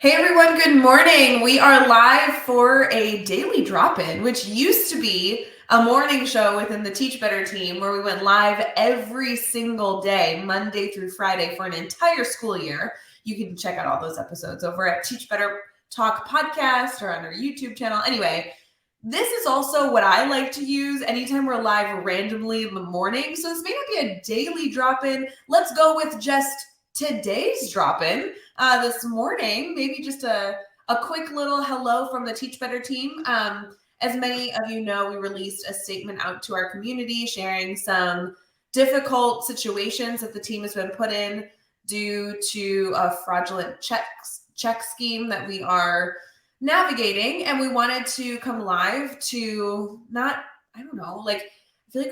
Hey everyone, good morning. We are live for a daily drop-in, which used to be a morning show within the Teach Better team where we went live every single day, Monday through Friday for an entire school year. You can check out all those episodes over at Teach Better Talk podcast or on our YouTube channel. Anyway, this is also what I like to use anytime we're live randomly in the morning. So this may not be a daily drop-in. Let's go with just today's drop-in this morning. Maybe just a quick little hello from the Teach Better team. As many of you know, we released a statement out to our community sharing some difficult situations that the team has been put in due to a fraudulent check scheme that we are navigating, and we wanted to come live to I feel like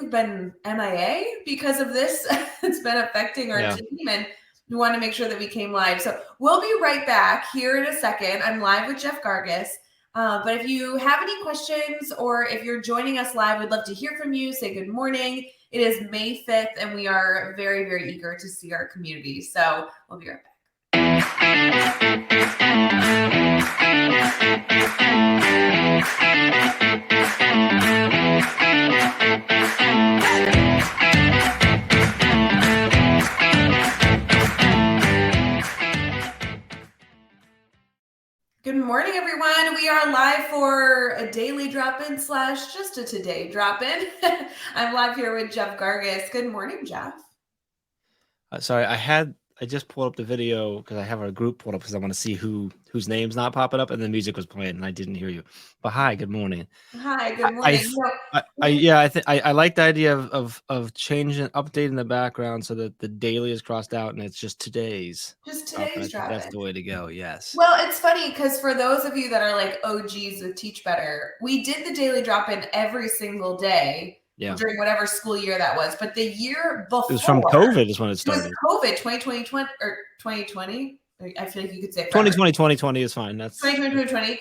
we've been MIA because of this. It's been affecting our team, and we want to make sure that we came live. So we'll be right back here in a second. I'm live with Jeff Gargas. But if you have any questions or if you're joining us live, we'd love to hear from you. Say good morning. It is May 5th, and we are very, very eager to see our community. So we'll be right back. Good morning, everyone. We are live for a daily drop-in / just a today drop-in. I'm live here with Jeff Gargas. Good morning, Jeff. Sorry, I just pulled up the video because I have our group pulled up because I want to see whose name's not popping up, and the music was playing and I didn't hear you. But hi, good morning. Hi, good morning. I like the idea of changing, updating the background so that the daily is crossed out and it's just today's. Drop-in. That's the way to go. Yes. Well, it's funny because for those of you that are like OGs with Teach Better, we did the daily drop-in every single day. Yeah. During whatever school year that was. But the year before, it was from COVID is when it started. It was COVID, 2020 or 2020. I feel like you could say 2020 is fine. That's 2020.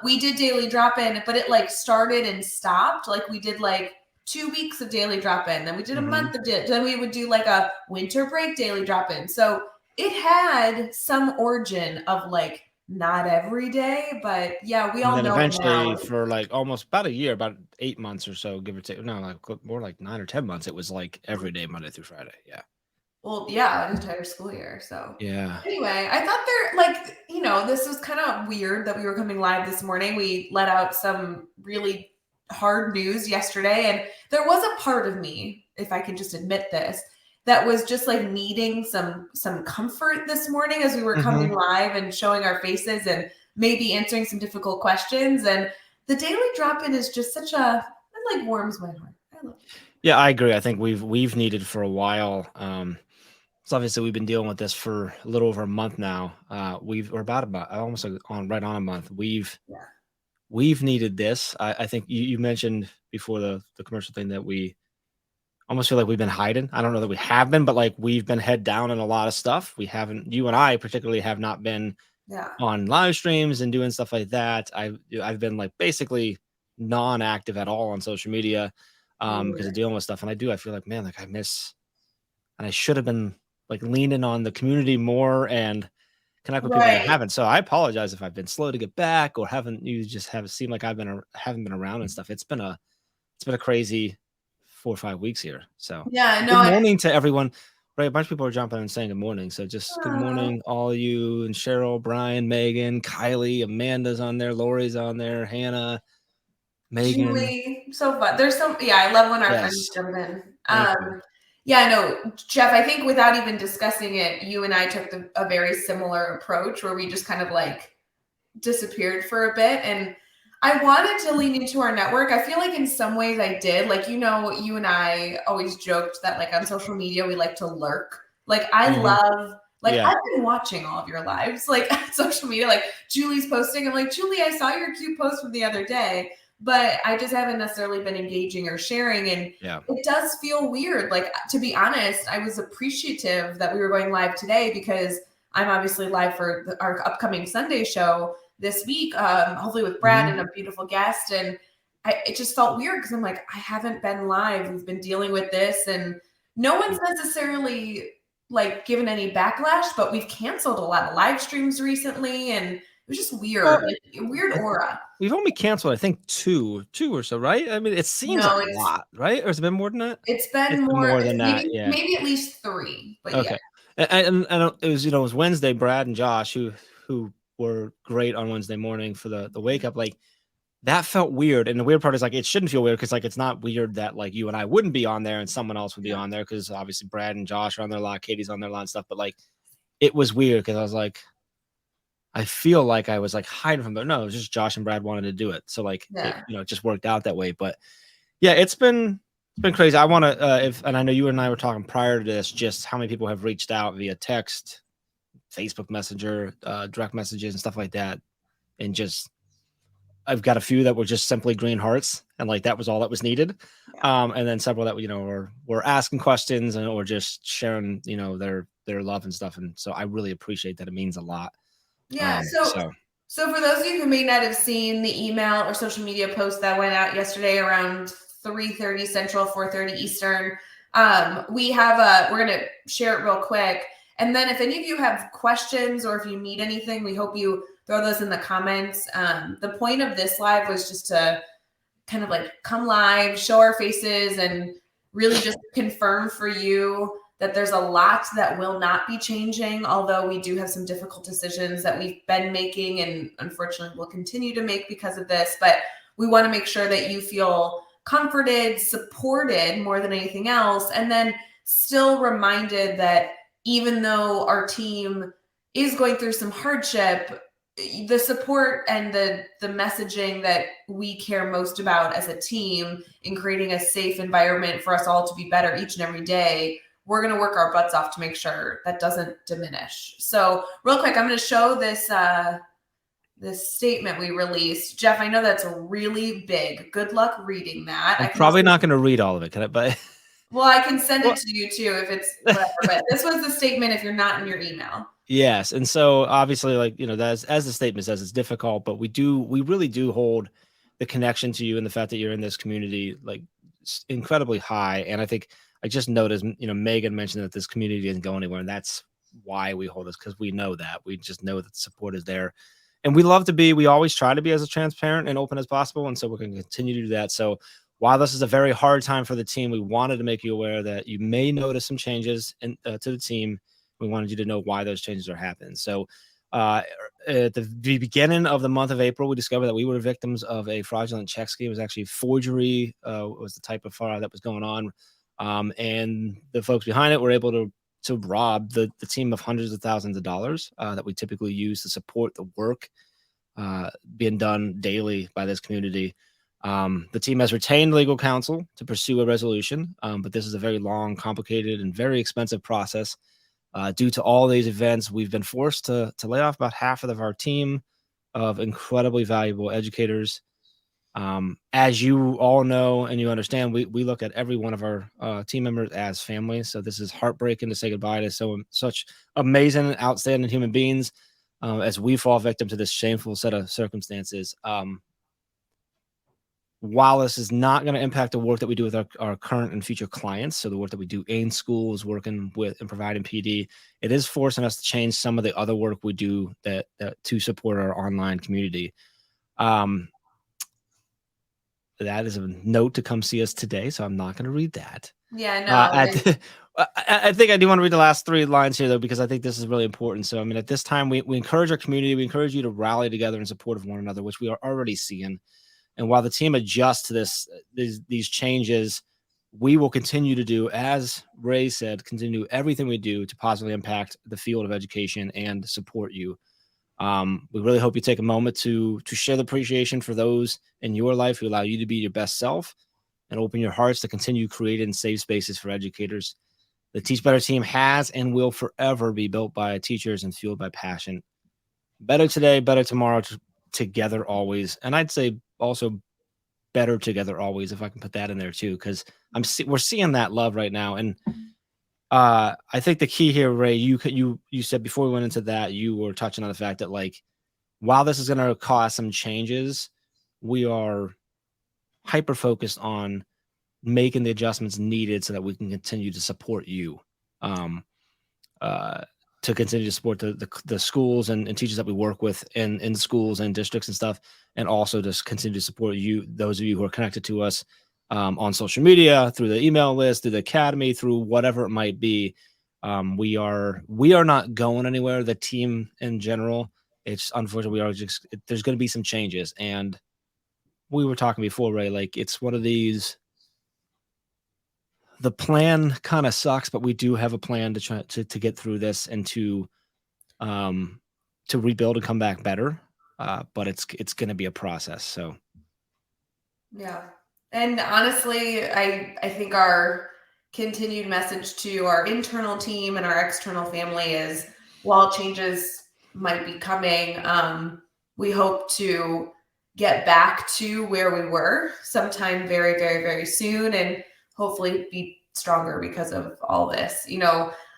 We did daily drop-in, but it like started and stopped. Like we did like 2 weeks of daily drop-in. Then we did a month of it. Then we would do like a winter break daily drop-in. So it had some origin of like not every day, but yeah, we all know. Eventually, now. for like almost about a year, about 8 months or so, give or take. No, like more like 9 or 10 months. It was like every day, Monday through Friday. Yeah. Well, yeah, an entire school year. So yeah. Anyway, I thought this was kind of weird that we were coming live this morning. We let out some really hard news yesterday, and there was a part of me, if I can just admit this, that was just like needing some comfort this morning as we were coming live and showing our faces and maybe answering some difficult questions. And the daily drop-in is just it like warms my heart. I love it. Yeah, I agree. I think we've needed for a while. So obviously we've been dealing with this for a little over a month now. We're about almost right on a month. We've needed this. I think you mentioned before the commercial thing that we almost feel like we've been hiding. I don't know that we have been, but like we've been head down in a lot of stuff. We haven't, you and I particularly have not been on live streams and doing stuff like that. I've been like basically non-active at all on social media because of dealing with stuff. And I feel like, man, like I miss, and I should have been like leaning on the community more and connect with people that haven't. So I apologize if I've been slow to get back or you just have seemed like haven't been around and stuff. It's been a crazy 4 or 5 weeks here. So good morning to everyone. Right, a bunch of people are jumping and saying good morning. So just good morning, all of you, and Cheryl, Brian, Megan, Kylie, Amanda's on there, Lori's on there, Hannah, Megan. Julie, so fun. There's some, I love when our friends jump in. Yeah, no, Jeff, I think without even discussing it, you and I took a very similar approach where we just kind of like disappeared for a bit. And I wanted to lean into our network. I feel like in some ways I did. Like, you and I always joked that like on social media, we like to lurk. Like I love, I've been watching all of your lives, like on social media, like Julie's posting. I'm like, Julie, I saw your cute post from the other day, but I just haven't necessarily been engaging or sharing. And it does feel weird. Like, to be honest, I was appreciative that we were going live today because I'm obviously live for our upcoming Sunday show this week, hopefully with Brad and a beautiful guest. And it just felt weird because I'm like, I haven't been live. We've been dealing with this and no one's necessarily like given any backlash, but we've canceled a lot of live streams recently, and it was just weird, Well, like, weird aura. We've only canceled, I think, two or so, right? I mean, it seems a No, lot, right? Or has it been more than that? it's been It's been more. more It's than that, yeah. maybe at least 3, but yeah. Okay. And it was, it was Wednesday. Brad and Josh, who were great on Wednesday morning for the wake up, like that felt weird. And the weird part is like it shouldn't feel weird because like it's not weird that like you and I wouldn't be on there and someone else would be on there because obviously Brad and Josh are on their lot, Katie's on their lot and stuff. But like it was weird because I was like, I feel like I was like hiding from them. No, it was just Josh and Brad wanted to do it. So like it, it just worked out that way. But yeah, it's been crazy. I want to and I know you and I were talking prior to this, just how many people have reached out via text, Facebook Messenger, direct messages and stuff like that. And just I've got a few that were just simply green hearts and like that was all that was needed. And then several that were asking questions and or just sharing, their love and stuff. And so I really appreciate that. It means a lot. Yeah. So for those of you who may not have seen the email or social media post that went out yesterday around 3:30 Central, 4:30 Eastern, we're going to share it real quick. And then if any of you have questions or if you need anything, we hope you throw those in the comments. The point of this live was just to kind of like come live, show our faces, and really just confirm for you that there's a lot that will not be changing, although we do have some difficult decisions that we've been making and unfortunately will continue to make because of this. But we want to make sure that you feel comforted, supported more than anything else, and then still reminded that even though our team is going through some hardship, the support and the messaging that we care most about as a team in creating a safe environment for us all to be better each and every day, we're going to work our butts off to make sure that doesn't diminish. So real quick, I'm going to show this this statement we released. Jeff, I know that's really big. Good luck reading that. I'm probably not going to read all of it, can I? But well, I can send it to you too if it's whatever. But this was the statement if you're not in your email. Yes. And so obviously, like, as the statement says, it's difficult, but we really do hold the connection to you and the fact that you're in this community like incredibly high. And I think I just noticed, Megan mentioned that this community isn't going anywhere. And that's why we hold this, because we know that. We just know that the support is there. And we always try to be as transparent and open as possible. And so we're going to continue to do that. So while this is a very hard time for the team, we wanted to make you aware that you may notice some changes to the team. We wanted you to know why those changes are happening. So at the beginning of the month of April, we discovered that we were victims of a fraudulent check scheme. It was actually forgery was the type of fraud that was going on. And the folks behind it were able to rob the team of hundreds of thousands of dollars that we typically use to support the work being done daily by this community. The team has retained legal counsel to pursue a resolution, but this is a very long, complicated, and very expensive process. Due to all these events, we've been forced to lay off about half of our team of incredibly valuable educators. As you all know and you understand, we look at every one of our team members as family. So this is heartbreaking to say goodbye to such amazing, outstanding human beings as we fall victim to this shameful set of circumstances. While this is not going to impact the work that we do with our current and future clients, so the work that we do in schools, working with and providing PD, it is forcing us to change some of the other work we do that to support our online community. That is a note to come see us today, so I'm not going to read that. Yeah, no. I think I do want to read the last 3 lines here, though, because I think this is really important. So, I mean, at this time, we encourage our community. We encourage you to rally together in support of one another, which we are already seeing. And while the team adjusts to these changes, we will continue to do, as Ray said, continue everything we do to positively impact the field of education and support you. We really hope you take a moment to share the appreciation for those in your life who allow you to be your best self and open your hearts to continue creating safe spaces for educators. The Teach Better team has and will forever be built by teachers and fueled by passion. Better today, better tomorrow, together always. And I'd say also better together always, if I can put that in there too, because we're seeing that love right now. And I think the key here, Ray, you said before we went into that, you were touching on the fact that like, while this is going to cause some changes, we are hyper focused on making the adjustments needed so that we can continue to support you. to continue to support the schools and teachers that we work with in schools and districts and stuff, and also just continue to support you, those of you who are connected to us on social media, through the email list, through the academy, through whatever it might be. We are not going anywhere. The team in general, it's unfortunately there's going to be some changes, and we were talking before, Ray, like it's one of these. The plan kind of sucks, but we do have a plan to try to get through this and to rebuild and come back better. But it's going to be a process. So, yeah. And honestly, I think our continued message to our internal team and our external family is, while changes might be coming, we hope to get back to where we were sometime very, very, very soon, and hopefully be stronger because of all this.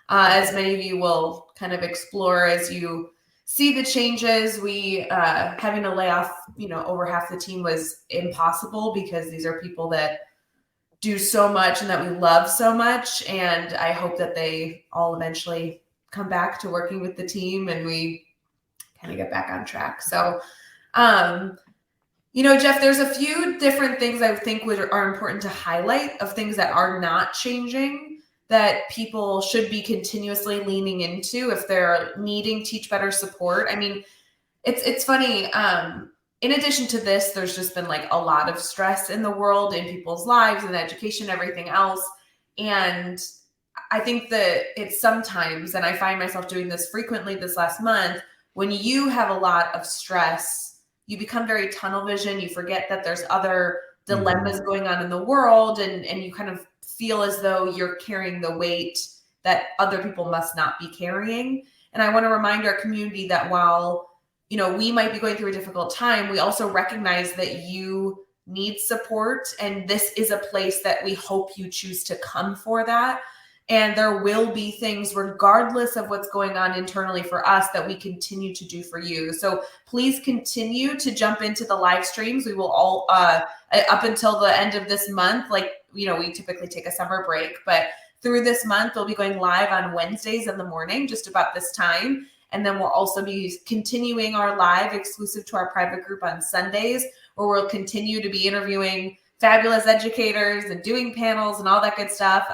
As many of you will kind of explore as you see the changes, we having to lay off, over half the team was impossible, because these are people that do so much and that we love so much. And I hope that they all eventually come back to working with the team and we kind of get back on track. So, Jeff, there's a few different things I think are important to highlight of things that are not changing, that people should be continuously leaning into if they're needing Teach Better support. I mean, it's funny. In addition to this, there's just been like a lot of stress in the world, in people's lives and education, everything else. And I think that it's sometimes, and I find myself doing this frequently this last month, when you have a lot of stress, you become very tunnel vision. You forget that there's other dilemmas going on in the world, and you kind of feel as though you're carrying the weight that other people must not be carrying. And I want to remind our community that while we might be going through a difficult time, we also recognize that you need support. And this is a place that we hope you choose to come for that. And there will be things, regardless of what's going on internally for us, that we continue to do for you. So please continue to jump into the live streams. We will all, up until the end of this month, we typically take a summer break, but through this month, we'll be going live on Wednesdays in the morning, just about this time. And then we'll also be continuing our live exclusive to our private group on Sundays, where we'll continue to be interviewing fabulous educators and doing panels and all that good stuff.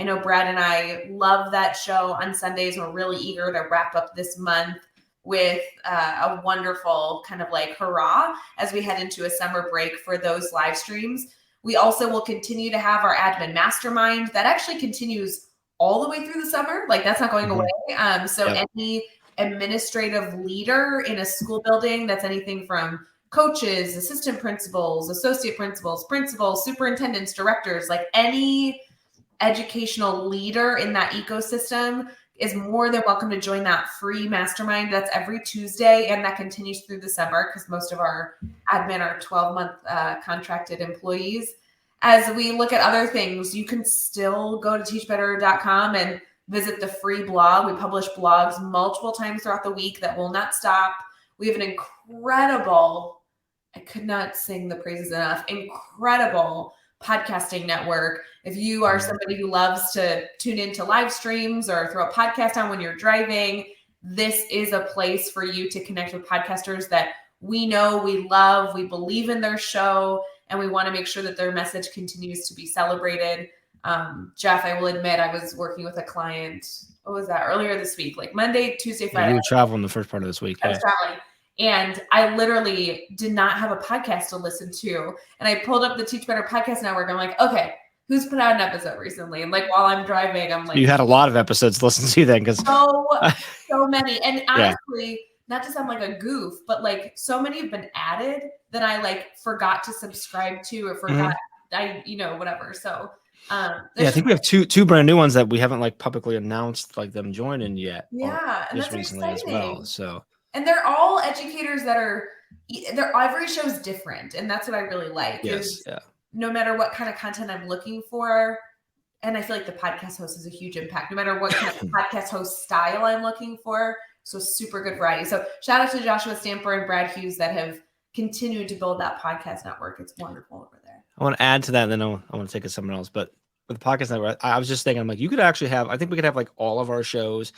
I know Brad and I love that show on Sundays. We're really eager to wrap up this month with a wonderful kind of like hurrah as we head into a summer break for those live streams. We also will continue to have our admin mastermind that actually continues all the way through the summer. Like, that's not going away. Any administrative leader in a school building, that's anything from coaches, assistant principals, associate principals, superintendents, directors, like any educational leader in that ecosystem is more than welcome to join that free mastermind. That's every Tuesday, and that continues through the summer because most of our admin are 12-month contracted employees. As we look at other things, you can still go to teachbetter.com and visit the free blog. We publish blogs multiple times throughout the week that will not stop. We have an incredible, I could not sing the praises enough, incredible podcasting network. If you are somebody who loves to tune into live streams or throw a podcast on when you're driving, this is a place for you to connect with podcasters that we know, we love, we believe in their show, and we want to make sure that their message continues to be celebrated. Jeff, I will admit, I was working with a client, what was that, earlier this week, like Monday, Tuesday, Friday. You were traveling the first part of this week. I was traveling. And I literally did not have a podcast to listen to. And I pulled up the Teach Better Podcast Network. I'm like, okay, who's put out an episode recently? And like, while I'm driving, I'm like, you had a lot of episodes to listen to then, because so many. And honestly, not to sound like a goof, but like so many have been added that I like forgot to subscribe to or forgot whatever. So I think we have two brand new ones that we haven't like publicly announced like them joining yet. Yeah, and just that's recently exciting as well. So, and they're all educators that are, every show is different, and that's what I really like. Yes, no matter what kind of content I'm looking for, and I feel like the podcast host is a huge impact. No matter what kind of podcast host style I'm looking for, so super good variety. So shout out to Joshua Stamper and Brad Hughes that have continued to build that podcast network. It's wonderful over there. I want to add to that, and then I want to take it somewhere else. But with the podcast network, I was just thinking, I'm like, you could actually have, I think we could have like all of our shows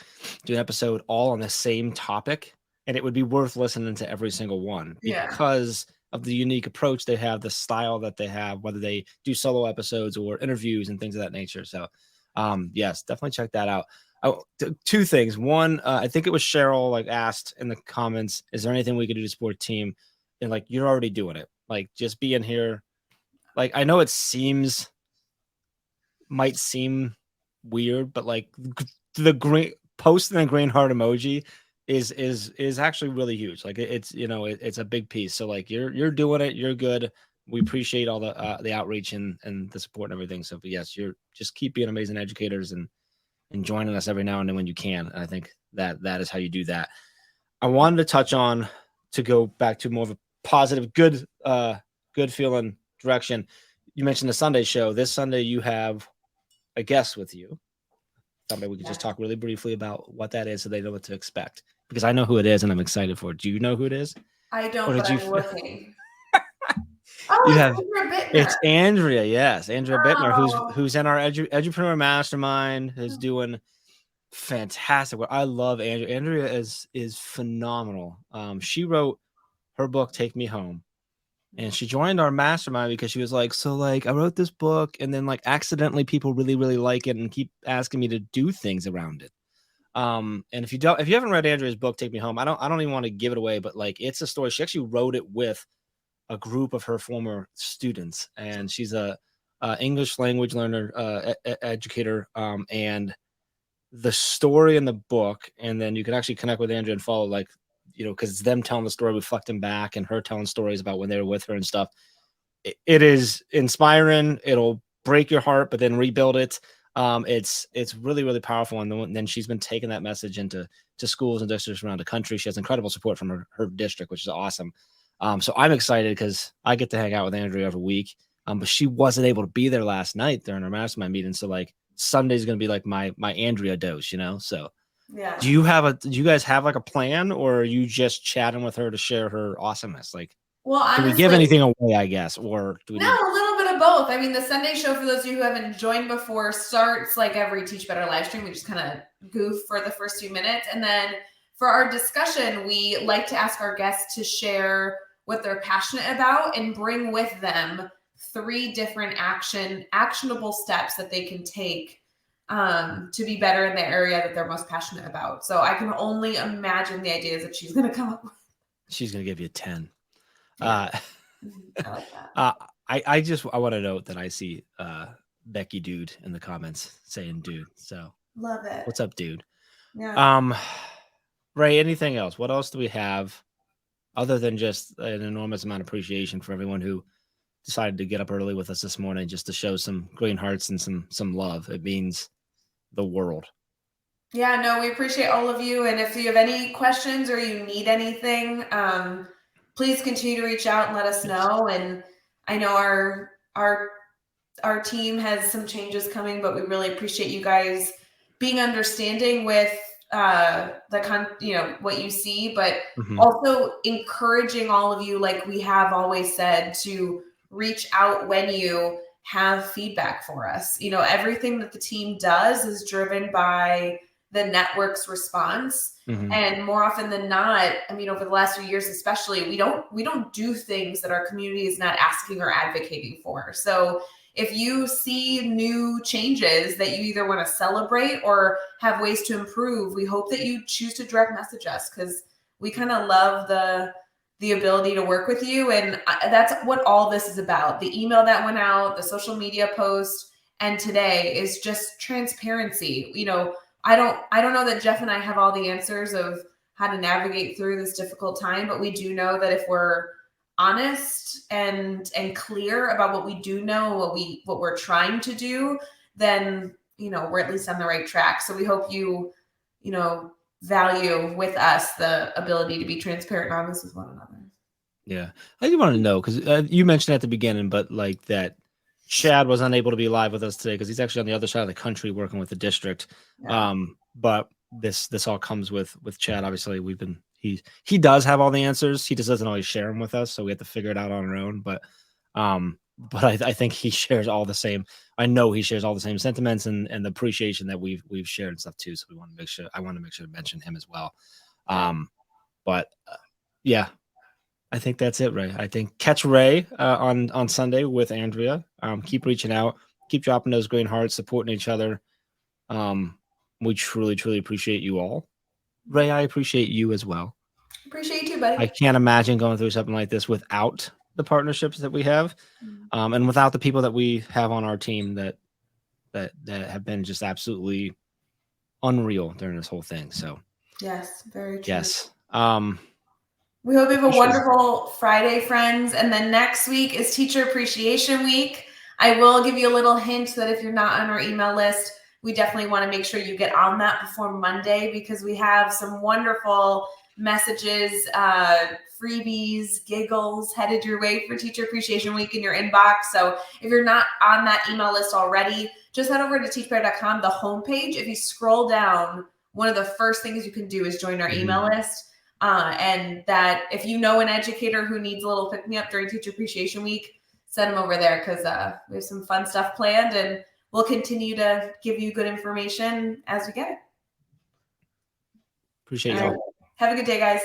do an episode all on the same topic, and it would be worth listening to every single one Yeah. because of the unique approach they have, the style that they have, whether they do solo episodes or interviews and things of that nature. So, yes, definitely check that out. Two things. One, I think it was Cheryl like asked in the comments, is there anything we could do to support team? And like, you're already doing it. Like, just being here. Like, I know it might seem weird, but like the green posting the green heart emoji is actually really huge. Like it's it's a big piece. So like you're doing it, you're good. We appreciate all the outreach and the support and everything. So but yes, you're just keep being amazing educators and joining us every now and then when you can. And I think that is how you do that. I wanted to touch on to go back to more of a positive, good feeling direction. You mentioned the Sunday show. This Sunday you have a guest with you. Somebody we could just talk really briefly about what that is so they know what to expect. Because I know who it is and I'm excited for it. Do you know who it is? I don't, but I'm looking. You have it's Andrea, yes, Andrea Bittner, who's in our Edupreneur Mastermind, who's doing fantastic work. I love Andrea. Andrea is phenomenal. She wrote her book, Take Me Home. And she joined our mastermind because she was like, so like I wrote this book and then like accidentally people really, really like it and keep asking me to do things around it. And if you haven't read Andrea's book, Take Me Home, I don't even want to give it away, but like it's a story. She actually wrote it with a group of her former students, and she's a English language learner, educator. And the story in the book, and then you can actually connect with Andrea and follow like, because it's them telling the story, reflecting back, and her telling stories about when they were with her and stuff. It is inspiring. It'll break your heart, but then rebuild it. It's really, really powerful. And then she's been taking that message into schools and districts around the country. She has incredible support from her district, which is awesome. So I'm excited because I get to hang out with Andrea every week. But she wasn't able to be there last night during our mastermind meeting. So like Sunday's going to be like my Andrea dose, so. Yeah. Do you guys have like a plan, or are you just chatting with her to share her awesomeness? Like, well, honestly, can we give anything away, I guess, or do we a little bit of both. I mean, the Sunday show, for those of you who haven't joined before, starts like every Teach Better live stream. We just kind of goof for the first few minutes. And then for our discussion, we like to ask our guests to share what they're passionate about and bring with them 3 different actionable steps that they can take to be better in the area that they're most passionate about. So I can only imagine the ideas that she's going to come up with. She's going to give you a 10. Yeah. I like that. I want to note that I see Becky Dude in the comments saying dude. So love it. What's up, dude? Yeah. Ray, anything else? What else do we have other than just an enormous amount of appreciation for everyone who decided to get up early with us this morning just to show some green hearts and some love? It means the world. Yeah, no, we appreciate all of you. And if you have any questions or you need anything, please continue to reach out and let us know. And I know our team has some changes coming, but we really appreciate you guys being understanding with what you see, but also encouraging all of you, like we have always said, to reach out when you have feedback for us. Everything that the team does is driven by the network's response. And more often than not, I mean, over the last few years, especially, we don't do things that our community is not asking or advocating for. So if you see new changes that you either want to celebrate or have ways to improve, we hope that you choose to direct message us, because we kind of love the ability to work with you. And that's what all this is about. The email that went out, the social media post, and today is just transparency. I don't know that Jeff and I have all the answers of how to navigate through this difficult time, but we do know that if we're honest and clear about what we do know, what we're trying to do, then we're at least on the right track. So we hope you value with us the ability to be transparent and honest with one another. Yeah, I do want to know, because you mentioned at the beginning, but like that Chad was unable to be live with us today because he's actually on the other side of the country working with the district. Yeah. But this all comes with Chad. Obviously, he does have all the answers. He just doesn't always share them with us, so we have to figure it out on our own. But but I think he shares all the same. I know he shares all the same sentiments and the appreciation that we've shared and stuff too. So I want to make sure to mention him as well. But yeah, I think that's it, Ray. I think catch Ray on Sunday with Andrea. Keep reaching out, keep dropping those green hearts, supporting each other. We truly, truly appreciate you all. Ray, I appreciate you as well. Appreciate you, buddy. I can't imagine going through something like this without the partnerships that we have, and without the people that we have on our team that have been just absolutely unreal during this whole thing. So yes, very true. yes. We hope you have a wonderful Friday, friends. And then next week is Teacher Appreciation Week. I will give you a little hint that if you're not on our email list, we definitely want to make sure you get on that before Monday, because we have some wonderful messages, freebies, giggles headed your way for Teacher Appreciation Week in your inbox. So if you're not on that email list already, just head over to teachbetter.com, the homepage. If you scroll down, one of the first things you can do is join our email list. And that if you know an educator who needs a little pick-me-up during Teacher Appreciation Week, send them over there, because we have some fun stuff planned, and we'll continue to give you good information as we get it. Appreciate you. Have a good day, guys.